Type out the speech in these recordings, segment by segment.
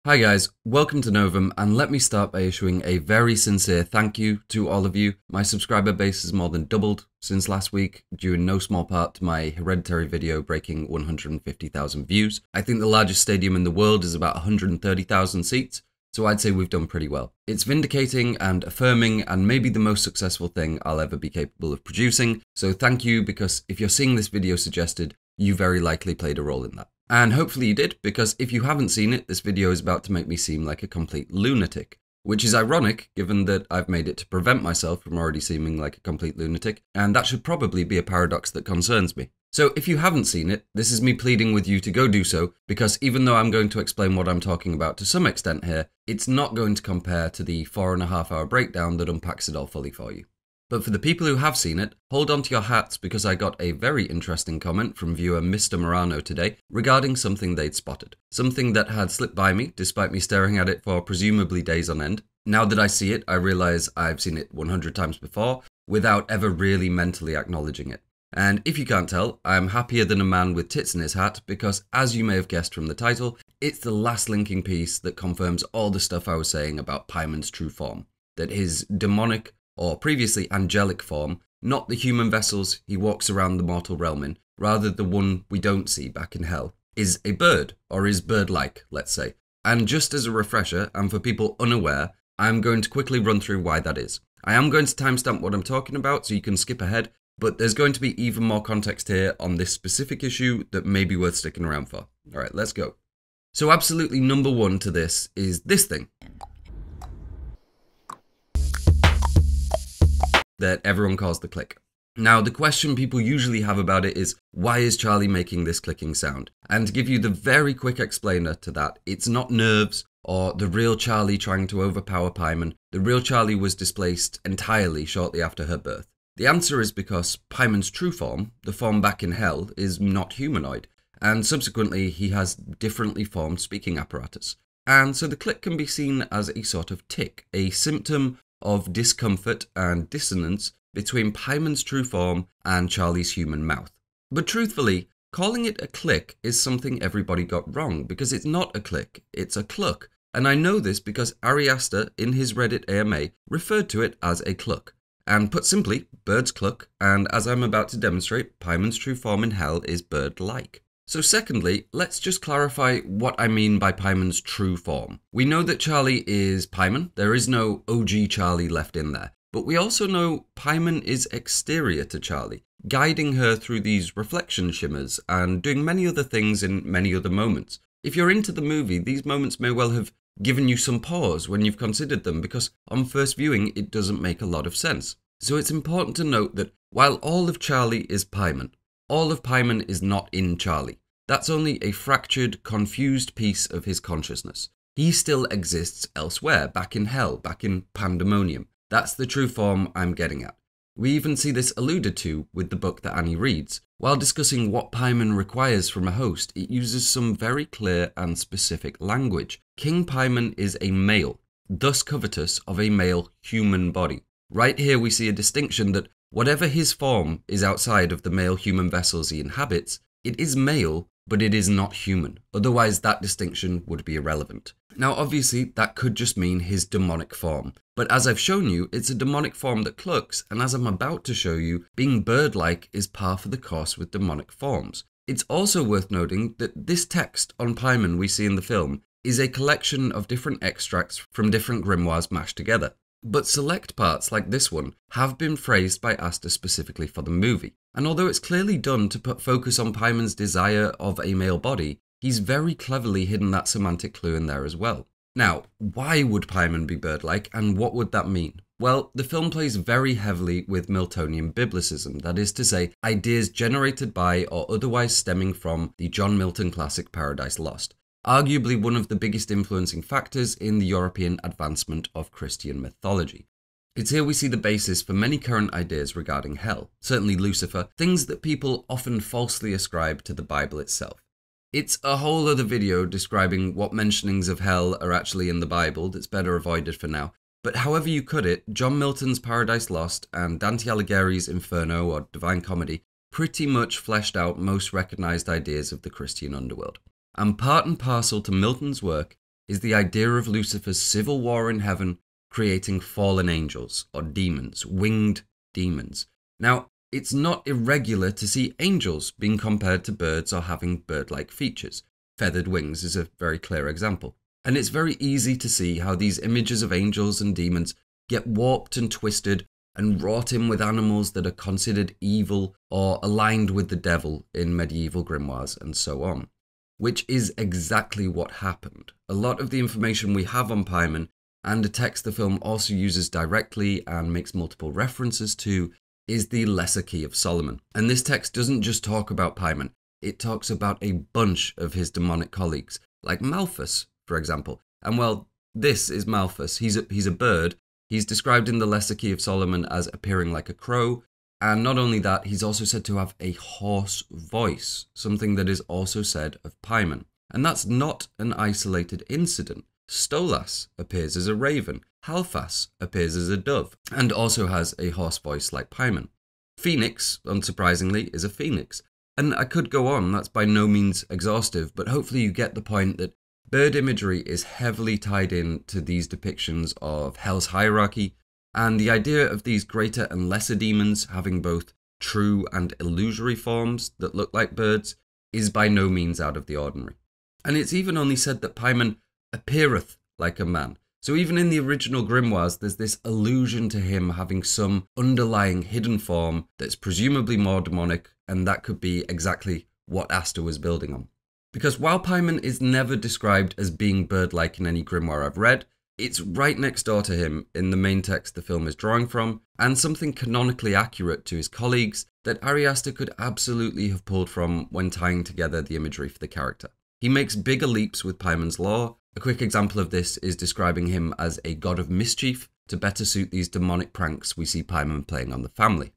Hi guys, welcome to Novum, and let me start by issuing a very sincere thank you to all of you. My subscriber base has more than doubled since last week, due in no small part to my Hereditary video breaking 150,000 views. I think the largest stadium in the world is about 130,000 seats, so I'd say we've done pretty well. It's vindicating and affirming, and maybe the most successful thing I'll ever be capable of producing, so thank you, because if you're seeing this video suggested, you very likely played a role in that. And hopefully you did, because if you haven't seen it, this video is about to make me seem like a complete lunatic. Which is ironic, given that I've made it to prevent myself from already seeming like a complete lunatic, and that should probably be a paradox that concerns me. So if you haven't seen it, this is me pleading with you to go do so, because even though I'm going to explain what I'm talking about to some extent here, it's not going to compare to the 4.5 hour breakdown that unpacks it all fully for you. But for the people who have seen it, hold on to your hats, because I got a very interesting comment from viewer Mr. Morano today regarding something they'd spotted. Something that had slipped by me, despite me staring at it for presumably days on end. Now that I see it, I realise I've seen it 100 times before, without ever really mentally acknowledging it. And if you can't tell, I'm happier than a man with tits in his hat, because as you may have guessed from the title, it's the last linking piece that confirms all the stuff I was saying about Paimon's true form. That his demonic, or previously angelic form, not the human vessels he walks around the mortal realm in, rather the one we don't see back in hell, is a bird, or is bird-like, let's say. And just as a refresher, and for people unaware, I'm going to quickly run through why that is. I am going to timestamp what I'm talking about, so you can skip ahead, but there's going to be even more context here on this specific issue that may be worth sticking around for. Alright, let's go. So absolutely number one to this is this thing that everyone calls the click. Now, the question people usually have about it is, why is Charlie making this clicking sound? And to give you the very quick explainer to that, it's not nerves or the real Charlie trying to overpower Paimon. The real Charlie was displaced entirely shortly after her birth. The answer is because Paimon's true form, the form back in hell, is not humanoid, and subsequently he has differently formed speaking apparatus. And so the click can be seen as a sort of tic, a symptom of discomfort and dissonance between Paimon's true form and Charlie's human mouth. But truthfully, calling it a click is something everybody got wrong, because it's not a click, it's a cluck. And I know this because Ariaster, in his Reddit AMA, referred to it as a cluck. And put simply, birds cluck, and as I'm about to demonstrate, Paimon's true form in hell is bird-like. So secondly, let's just clarify what I mean by Paimon's true form. We know that Charlie is Paimon, there is no OG Charlie left in there. But we also know Paimon is exterior to Charlie, guiding her through these reflection shimmers and doing many other things in many other moments. If you're into the movie, these moments may well have given you some pause when you've considered them, because on first viewing it doesn't make a lot of sense. So it's important to note that while all of Charlie is Paimon, all of Paimon is not in Charlie. That's only a fractured, confused piece of his consciousness. He still exists elsewhere, back in hell, back in pandemonium. That's the true form I'm getting at. We even see this alluded to with the book that Annie reads. While discussing what Paimon requires from a host, it uses some very clear and specific language. King Paimon is a male, thus covetous of a male human body. Right here we see a distinction that whatever his form is outside of the male human vessels he inhabits, it is male, but it is not human. Otherwise that distinction would be irrelevant. Now obviously that could just mean his demonic form, but as I've shown you, it's a demonic form that clucks, and as I'm about to show you, being bird-like is par for the course with demonic forms. It's also worth noting that this text on Paimon we see in the film is a collection of different extracts from different grimoires mashed together. But select parts like this one have been phrased by Aster specifically for the movie. And although it's clearly done to put focus on Paimon's desire of a male body, he's very cleverly hidden that semantic clue in there as well. Now, why would Paimon be bird-like, and what would that mean? Well, the film plays very heavily with Miltonian biblicism, that is to say, ideas generated by or otherwise stemming from the John Milton classic Paradise Lost. Arguably one of the biggest influencing factors in the European advancement of Christian mythology. It's here we see the basis for many current ideas regarding hell, certainly Lucifer, things that people often falsely ascribe to the Bible itself. It's a whole other video describing what mentionings of hell are actually in the Bible that's better avoided for now, but however you cut it, John Milton's Paradise Lost and Dante Alighieri's Inferno or Divine Comedy pretty much fleshed out most recognised ideas of the Christian underworld. And part and parcel to Milton's work is the idea of Lucifer's civil war in heaven creating fallen angels, or demons, winged demons. Now, it's not irregular to see angels being compared to birds or having bird-like features. Feathered wings is a very clear example. And it's very easy to see how these images of angels and demons get warped and twisted and wrought in with animals that are considered evil or aligned with the devil in medieval grimoires and so on. Which is exactly what happened. A lot of the information we have on Paimon, and a text the film also uses directly and makes multiple references to, is the Lesser Key of Solomon. And this text doesn't just talk about Paimon, it talks about a bunch of his demonic colleagues, like Malthus, for example. And well, this is Malthus. He's a bird. He's described in the Lesser Key of Solomon as appearing like a crow. And not only that, he's also said to have a hoarse voice, something that is also said of Paimon. And that's not an isolated incident. Stolas appears as a raven, Halfas appears as a dove, and also has a hoarse voice like Paimon. Phoenix, unsurprisingly, is a phoenix. And I could go on, that's by no means exhaustive, but hopefully you get the point that bird imagery is heavily tied in to these depictions of hell's hierarchy, and the idea of these greater and lesser demons having both true and illusory forms that look like birds is by no means out of the ordinary. And it's even only said that Paimon appeareth like a man. So even in the original grimoires, there's this allusion to him having some underlying hidden form that's presumably more demonic, and that could be exactly what Asta was building on. Because while Paimon is never described as being bird-like in any grimoire I've read, it's right next door to him in the main text the film is drawing from, and something canonically accurate to his colleagues that Ari Aster could absolutely have pulled from when tying together the imagery for the character. He makes bigger leaps with Paimon's lore. A quick example of this is describing him as a god of mischief to better suit these demonic pranks we see Paimon playing on the family.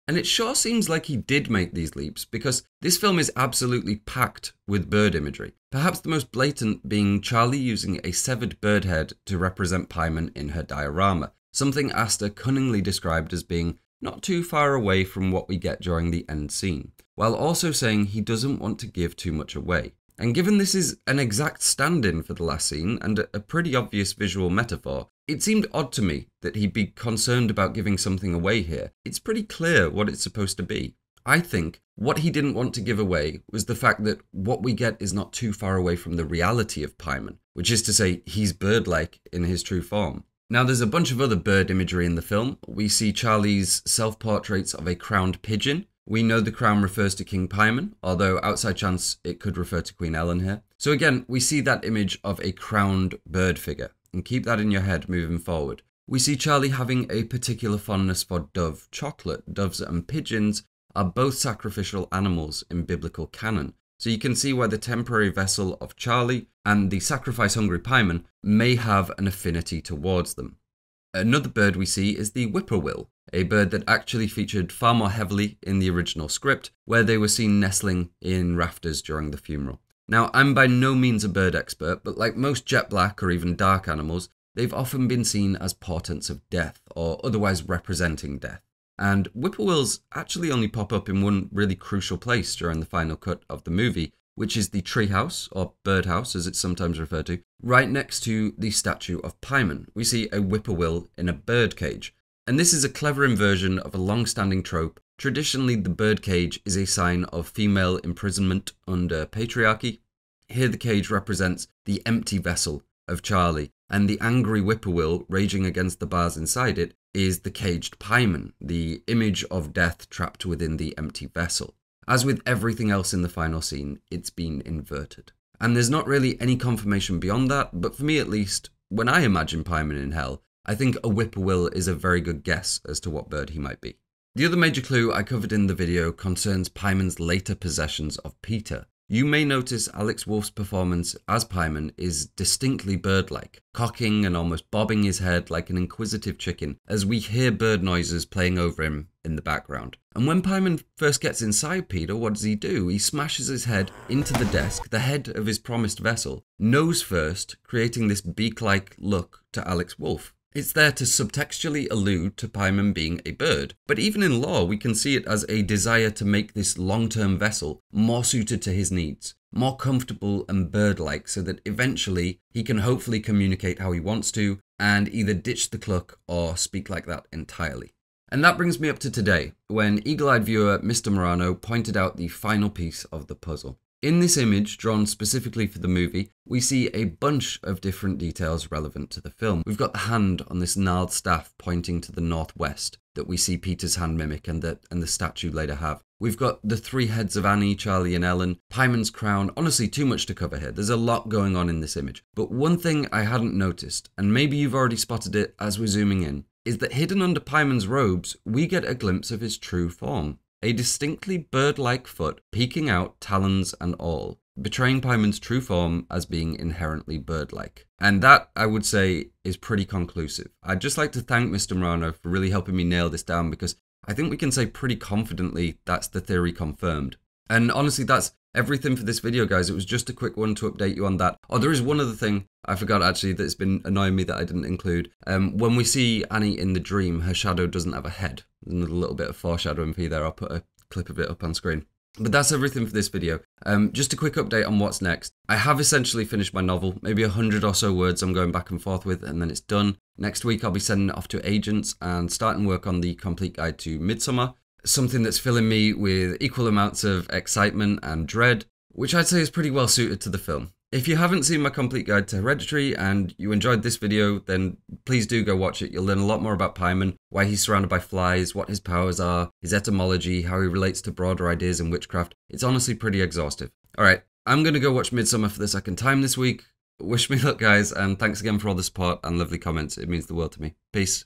And it sure seems like he did make these leaps, because this film is absolutely packed with bird imagery. Perhaps the most blatant being Charlie using a severed bird head to represent Paimon in her diorama, something Asta cunningly described as being not too far away from what we get during the end scene, while also saying he doesn't want to give too much away. And given this is an exact stand-in for the last scene and a pretty obvious visual metaphor, it seemed odd to me that he'd be concerned about giving something away here. It's pretty clear what it's supposed to be. I think what he didn't want to give away was the fact that what we get is not too far away from the reality of Paimon, which is to say he's bird-like in his true form. Now there's a bunch of other bird imagery in the film. We see Charlie's self-portraits of a crowned pigeon. We know the crown refers to King Paimon, although outside chance it could refer to Queen Ellen here. So again, we see that image of a crowned bird figure, and keep that in your head moving forward. We see Charlie having a particular fondness for dove chocolate. Doves and pigeons are both sacrificial animals in biblical canon, so you can see why the temporary vessel of Charlie and the sacrifice-hungry Paimon may have an affinity towards them. Another bird we see is the whippoorwill, a bird that actually featured far more heavily in the original script, where they were seen nestling in rafters during the funeral. Now, I'm by no means a bird expert, but like most jet black or even dark animals, they've often been seen as portents of death, or otherwise representing death. And whippoorwills actually only pop up in one really crucial place during the final cut of the movie, which is the treehouse, or birdhouse as it's sometimes referred to, right next to the statue of Paimon. We see a whippoorwill in a bird cage. And this is a clever inversion of a long-standing trope. Traditionally, the birdcage is a sign of female imprisonment under patriarchy. Here the cage represents the empty vessel of Charlie, and the angry whippoorwill raging against the bars inside it is the caged Paimon, the image of death trapped within the empty vessel. As with everything else in the final scene, it's been inverted. And there's not really any confirmation beyond that, but for me at least, when I imagine Paimon in hell, I think a whippoorwill is a very good guess as to what bird he might be. The other major clue I covered in the video concerns Paimon's later possessions of Peter. You may notice Alex Wolff's performance as Paimon is distinctly bird-like, cocking and almost bobbing his head like an inquisitive chicken as we hear bird noises playing over him in the background. And when Paimon first gets inside Peter, what does he do? He smashes his head into the desk, the head of his promised vessel, nose first, creating this beak-like look to Alex Wolff. It's there to subtextually allude to Paimon being a bird, but even in lore we can see it as a desire to make this long-term vessel more suited to his needs. more comfortable and bird-like so that eventually he can hopefully communicate how he wants to and either ditch the Cluck or speak like that entirely. And that brings me up to today, when eagle-eyed viewer Mr. Morano pointed out the final piece of the puzzle. In this image, drawn specifically for the movie, we see a bunch of different details relevant to the film. We've got the hand on this gnarled staff pointing to the northwest that we see Peter's hand mimic and the statue later have. We've got the three heads of Annie, Charlie and Ellen, Paimon's crown. Honestly, too much to cover here. There's a lot going on in this image. But one thing I hadn't noticed, and maybe you've already spotted it as we're zooming in, is that hidden under Paimon's robes, we get a glimpse of his true form. A distinctly bird-like foot peeking out, talons and all, betraying Paimon's true form as being inherently bird-like. And that, I would say, is pretty conclusive. I'd just like to thank Mr. Morano for really helping me nail this down, because I think we can say pretty confidently that's the theory confirmed. And honestly, that's everything for this video, guys. It was just a quick one to update you on that. Oh, there is one other thing I forgot, actually, that's been annoying me that I didn't include. When we see Annie in the dream, her shadow doesn't have a head. There's another little bit of foreshadowing for you there. I'll put a clip of it up on screen. But that's everything for this video. Just a quick update on what's next. I have essentially finished my novel, maybe 100 or so words I'm going back and forth with, and then it's done. Next week I'll be sending it off to agents and starting work on the complete guide to Midsommar, something that's filling me with equal amounts of excitement and dread, which I'd say is pretty well suited to the film. If you haven't seen my complete guide to Hereditary and you enjoyed this video, then please do go watch it. You'll learn a lot more about Paimon, why he's surrounded by flies, what his powers are, his etymology, how he relates to broader ideas in witchcraft. It's honestly pretty exhaustive. Alright, I'm going to go watch Midsommar for the second time this week. Wish me luck, guys, and thanks again for all the support and lovely comments. It means the world to me. Peace.